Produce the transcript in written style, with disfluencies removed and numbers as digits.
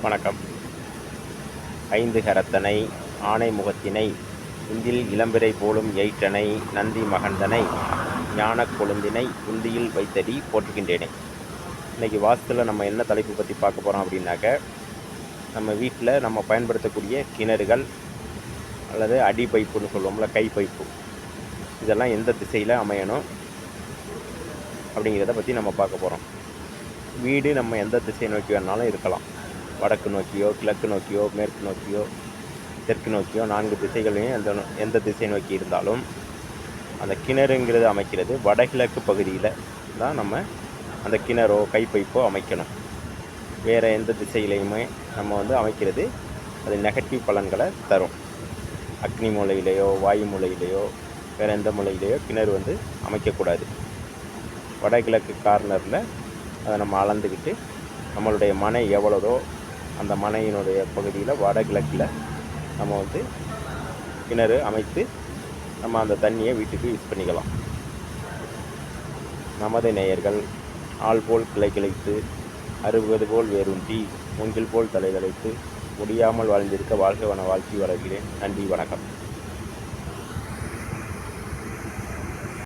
வணக்கம். ஐந்து கரத்தனை ஆனை முகத்தினை இந்தில் இளம்பிறை போலும் எயிற்றனை நந்தி மகந்தனை ஞானக் கொழுந்தினை உந்தியில் வைத்தடி போற்றுகின்றேனே. இன்றைக்கி வாஸ்துவில் நம்ம என்ன தலைப்பு பற்றி பார்க்க போகிறோம் அப்படின்னாக்க, நம்ம வீட்டில் நம்ம பயன்படுத்தக்கூடிய கிணறுகள் அல்லது அடி பைப்புன்னு சொல்லுவோம்ல, கை பைப்பு, இதெல்லாம் எந்த திசையில் அமையணும் அப்படிங்கிறத பற்றி நம்ம பார்க்க போகிறோம். வீடு நம்ம எந்த திசையை நோக்கி வேணாலும் இருக்கலாம். வடக்கு நோக்கியோ, கிழக்கு நோக்கியோ, மேற்கு நோக்கியோ, தெற்கு நோக்கியோ, 4 திசைகளையும் எந்த திசை நோக்கி இருந்தாலும் அந்த கிணறுங்கிறது அமைக்கிறது வடகிழக்கு பகுதியில் தான் நம்ம அந்த கிணறோ கைப்பைப்போ அமைக்கணும். வேறு எந்த திசையிலையுமே நம்ம அமைக்கிறது அது நெகட்டிவ் பலன்களை தரும். அக்னி மூலையிலையோ, வாயு மூலையிலையோ, வேறு எந்த மூலையிலையோ கிணறு அமைக்கக்கூடாது. வடகிழக்கு கார்னரில் அதை நம்ம அளந்துக்கிட்டு நம்மளுடைய மனை எவ்வளோதோ அந்த மனையினுடைய பகுதியில் வடகிழக்கில் நம்ம கிணறு அமைத்து நம்ம அந்த தண்ணியை வீட்டுக்கு யூஸ் பண்ணிக்கலாம். நமது நேயர்கள் ஆள் போல் கிளை கிளைத்து, அறுபது போல் வேரூன்றி, மூங்கில் போல் தலை தலைத்து, முடியாமல் வாழ்ந்திருக்க வாழ்க்கை வாழ்க்கை வளர்கிறேன். நன்றி, வணக்கம்.